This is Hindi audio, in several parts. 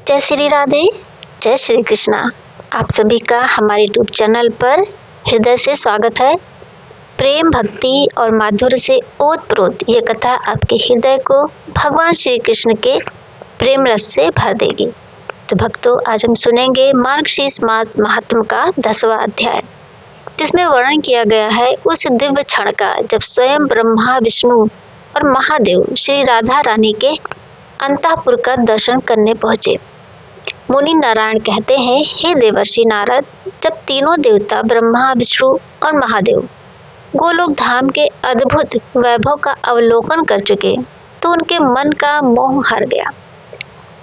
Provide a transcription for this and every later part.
जय श्री राधे, जय श्री कृष्णा। आप सभी का हमारे यूट्यूब चैनल पर हृदय से स्वागत है। प्रेम, भक्ति और माधुर्य से ओतप्रोत ये कथा आपके हृदय को भगवान श्री कृष्ण के प्रेम रस से भर देगी। तो भक्तों, आज हम सुनेंगे मार्गशीर्ष मास महात्म का 10वां अध्याय, जिसमें वर्णन किया गया है उस दिव्य क्षण का जब स्वयं ब्रह्मा, विष्णु और महादेव श्री राधा रानी के अंतःपुर का दर्शन करने पहुंचे। मुनि नारायण कहते हैं, हे देवर्षि नारद, जब तीनों देवता ब्रह्मा, विष्णु और महादेव गोलोक धाम के अद्भुत वैभव का अवलोकन कर चुके तो उनके मन का मोह हर गया।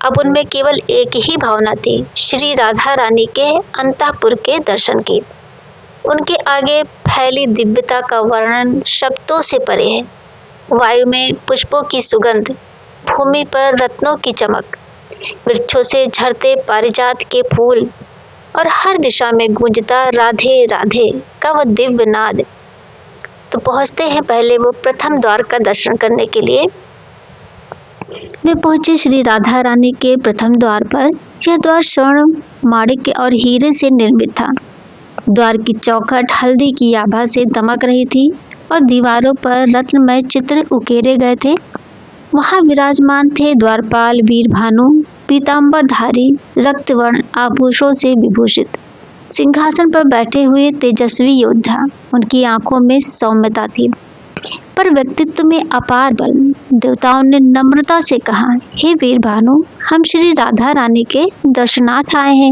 अब उनमें केवल एक ही भावना थी, श्री राधा रानी के अंतःपुर के दर्शन की। उनके आगे फैली दिव्यता का वर्णन शब्दों से परे है। वायु में पुष्पों की सुगंध, भूमि पर रत्नों की चमक, वृक्षों से झरते पारिजात के फूल और हर दिशा में गूंजता राधे राधे का वह दिव्य नाद। तो पहुंचते हैं पहले वो प्रथम द्वार का दर्शन करने के लिए। वे पहुंचे श्री राधा रानी के प्रथम द्वार पर। यह द्वार स्वर्ण, माणिक्य और हीरे से निर्मित था। द्वार की चौखट हल्दी की आभा से दमक रही थी और दीवारों पर रत्नमय चित्र उकेरे गए थे। वहां विराजमान थे द्वारपाल वीरभानु, पीतांबरधारी, रक्तवर्ण आभूषों से विभूषित, सिंहासन पर बैठे हुए तेजस्वी योद्धा। उनकी आंखों में सौम्यता थी पर व्यक्तित्व में अपार बल। देवताओं ने नम्रता से कहा, हे वीरभानु, हम श्री राधा रानी के दर्शनार्थ आए हैं।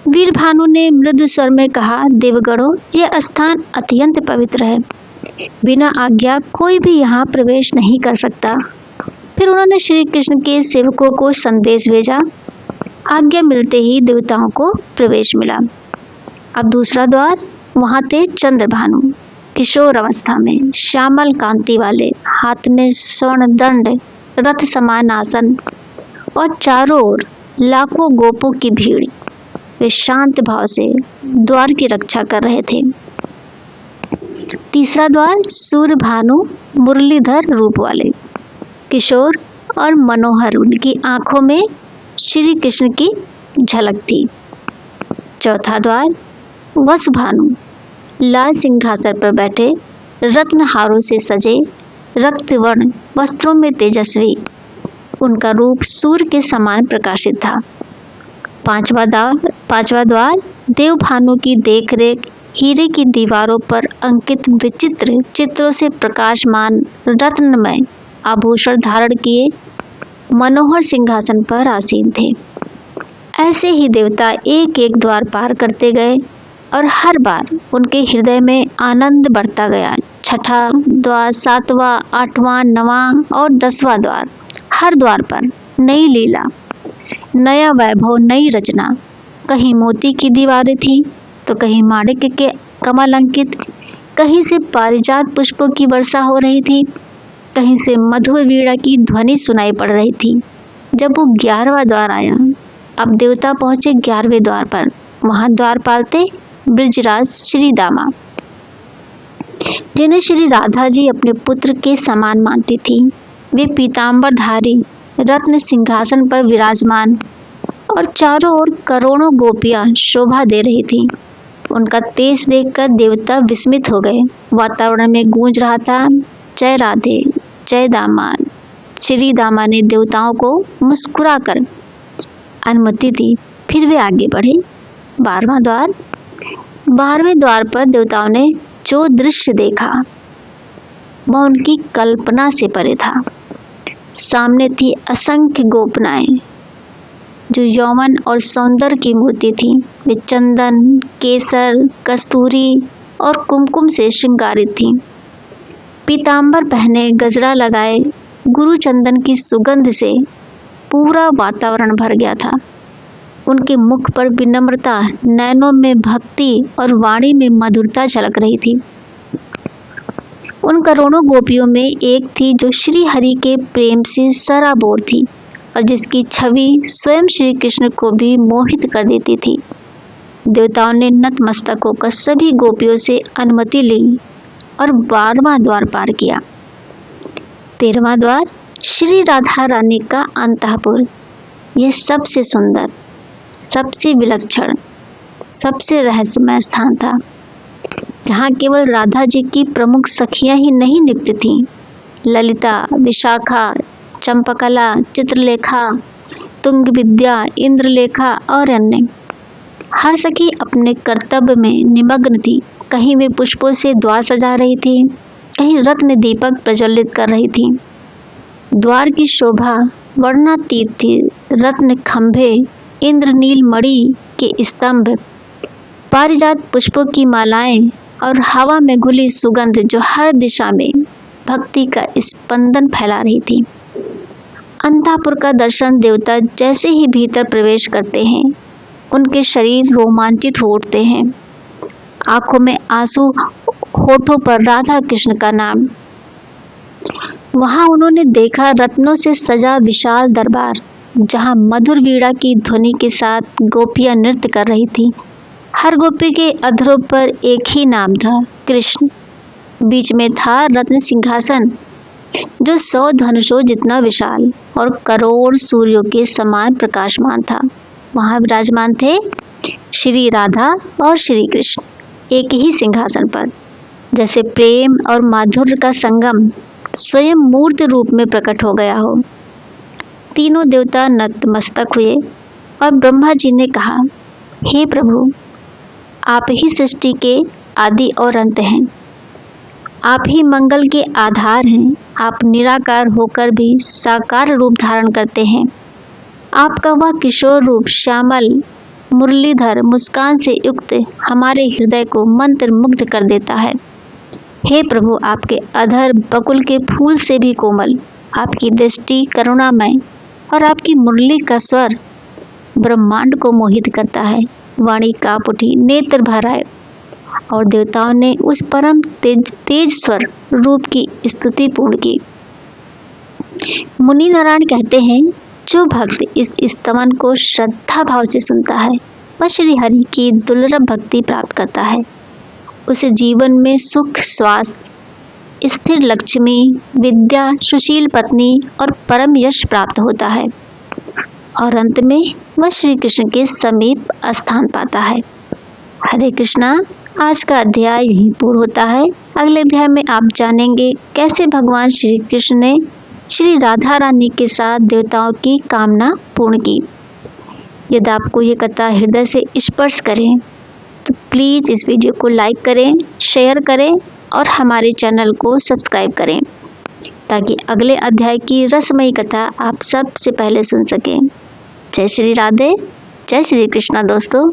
वीरभानु ने मृदु स्वर में कहा, देवगणों, यह स्थान अत्यंत पवित्र है। बिना आज्ञा कोई भी यहाँ प्रवेश नहीं कर सकता। फिर उन्होंने श्री कृष्ण के सेवकों को संदेश भेजा। आज्ञा मिलते ही देवताओं को प्रवेश मिला। अब दूसरा द्वार। वहां थे चंद्रभानु, किशोर अवस्था में, श्यामल कांति वाले, हाथ में स्वर्ण दंड, रथ समान आसन और चारों ओर लाखों गोपों की भीड़। वे शांत भाव से द्वार की रक्षा कर रहे थे। तीसरा द्वार। सूर्यभानु, मुरलीधर रूप वाले, किशोर और मनोहर, उनकी आंखों में श्री कृष्ण की झलक थी। चौथा द्वार। वसुभानु, लाल सिंहासन पर बैठे, रत्नहारों से सजे, रक्तवर्ण वस्त्रों में तेजस्वी, उनका रूप सूर्य के समान प्रकाशित था। पांचवा द्वार। देवभानु की देखरेख हीरे की दीवारों पर अंकित विचित्र चित्रों से प्रकाशमान रत्नमय आभूषण धारण किए मनोहर सिंहासन पर आसीन थे। ऐसे ही देवता एक एक द्वार पार करते गए और हर बार उनके हृदय में आनंद बढ़ता गया। छठा द्वार, सातवां, आठवां, नवां और 10वां द्वार। हर द्वार पर नई लीला, नया वैभव, नई रचना। कहीं मोती की दीवारें थी तो कहीं माणिक्य के कमल अंकित, कहीं से पारिजात पुष्पों की वर्षा हो रही थी, कहीं से मधुर वीणा की ध्वनि सुनाई पड़ रही थी। जब वो 11वां द्वार आया, अब देवता पहुंचे 11वें द्वार पर। वहां द्वारपाल थे ब्रजराज श्री दामा, जिन्हें श्री राधा जी अपने पुत्र के समान मानती थी। वे पीतांबरधारी, रत्न सिंहासन पर विराजमान और चारों ओर करोड़ों गोपियां शोभा दे रही थी। उनका तेज देखकर देवता विस्मित हो गए। वातावरण में गूंज रहा था, जय राधे, जय दामा। श्री दामा ने देवताओं को मुस्कुराकर अनुमति दी। फिर वे आगे बढ़े। 12वां द्वार। 12वें द्वार पर देवताओं ने जो दृश्य देखा वह उनकी कल्पना से परे था। सामने थी असंख्य गोपनाएं जो यौवन और सौंदर्य की मूर्ति थी। वे चंदन, केसर, कस्तूरी और कुमकुम से श्रृंगारित थीं। पीतांबर पहने, गजरा लगाए, गुरु चंदन की सुगंध से पूरा वातावरण भर गया था। उनके मुख पर विनम्रता, नैनों में भक्ति और वाणी में मधुरता झलक रही थी। उन करोड़ों गोपियों में एक थी जो श्री हरि के प्रेम से सराबोर थी और जिसकी छवि स्वयं श्री कृष्ण को भी मोहित कर देती थी। देवताओं ने नतमस्तक होकर सभी गोपियों से अनुमति ली और 12वां द्वार पार किया। 13वां द्वार। श्री राधा रानी का अंतःपुर। यह सबसे सुंदर, सबसे विलक्षण, सबसे रहस्यमय स्थान था, जहाँ केवल राधा जी की प्रमुख सखियां ही नहीं नित्य थीं। ललिता, विशाखा, चंपकला, चित्रलेखा, तुंग विद्या, इंद्रलेखा और अन्य हर सखी अपने कर्तव्य में निमग्न थी। कहीं वे पुष्पों से द्वार सजा रही थी, कहीं रत्न दीपक प्रज्वलित कर रही थी। द्वार की शोभा वर्णनातीत थी। रत्न खंभे, इंद्रनील मणि के स्तंभ, पारिजात पुष्पों की मालाएं और हवा में घुली सुगंध जो हर दिशा में भक्ति का स्पंदन फैला रही थी। अंतःपुर का दर्शन देवता जैसे ही भीतर प्रवेश करते हैं, उनके शरीर रोमांचित हो उठते हैं। आंखों में आंसू, होठों पर राधा कृष्ण का नाम। वहां उन्होंने देखा रत्नों से सजा विशाल दरबार, जहां मधुर वीणा की ध्वनि के साथ गोपियां नृत्य कर रही थीं। हर गोपी के अधरों पर एक ही नाम था, कृष्ण। बीच में था रत्न सिंहासन, जो 100 धनुषों जितना विशाल और करोड़ सूर्यों के समान प्रकाशमान था। वहां विराजमान थे श्री राधा और श्री कृष्ण एक ही सिंहासन पर, जैसे प्रेम और माधुर्य का संगम स्वयं मूर्त रूप में प्रकट हो गया हो। तीनों देवता नतमस्तक हुए और ब्रह्मा जी ने कहा, हे प्रभु, आप ही सृष्टि के आदि और अंत हैं। आप ही मंगल के आधार हैं। आप निराकार होकर भी साकार रूप धारण करते हैं। आपका वह किशोर रूप श्यामल, मुरलीधर मुस्कान से युक्त हमारे हृदय को मंत्र मुग्ध कर देता है। हे प्रभु, आपके अधर बकुल के फूल से भी कोमल, आपकी दृष्टि करुणामय और आपकी मुरली का स्वर ब्रह्मांड को मोहित करता है। वाणी कांप उठी, नेत्र भर आए और देवताओं ने उस परम तेज स्वर रूप की स्तुति पूर्ण की। मुनि नारायण कहते हैं, जो भक्त इस स्तवन को श्रद्धा भाव से सुनता है, वह श्री हरि की दुर्लभ भक्ति प्राप्त करता है। उसे जीवन में सुख, स्वास्थ्य, स्थिर लक्ष्मी, विद्या, सुशील पत्नी और परम यश प्राप्त होता है और अंत में वह श्री कृष्ण के समीप स्थान पाता है। हरे कृष्णा। आज का अध्याय यहीं पूर्ण होता है। अगले अध्याय में आप जानेंगे कैसे भगवान श्री कृष्ण ने श्री राधा रानी के साथ देवताओं की कामना पूर्ण की। यदि आपको ये कथा हृदय से स्पर्श करें तो प्लीज़ इस वीडियो को लाइक करें, शेयर करें और हमारे चैनल को सब्सक्राइब करें, ताकि अगले अध्याय की रसमयी कथा आप सबसे पहले सुन सकें। जय श्री राधे, जय श्री कृष्णा दोस्तों।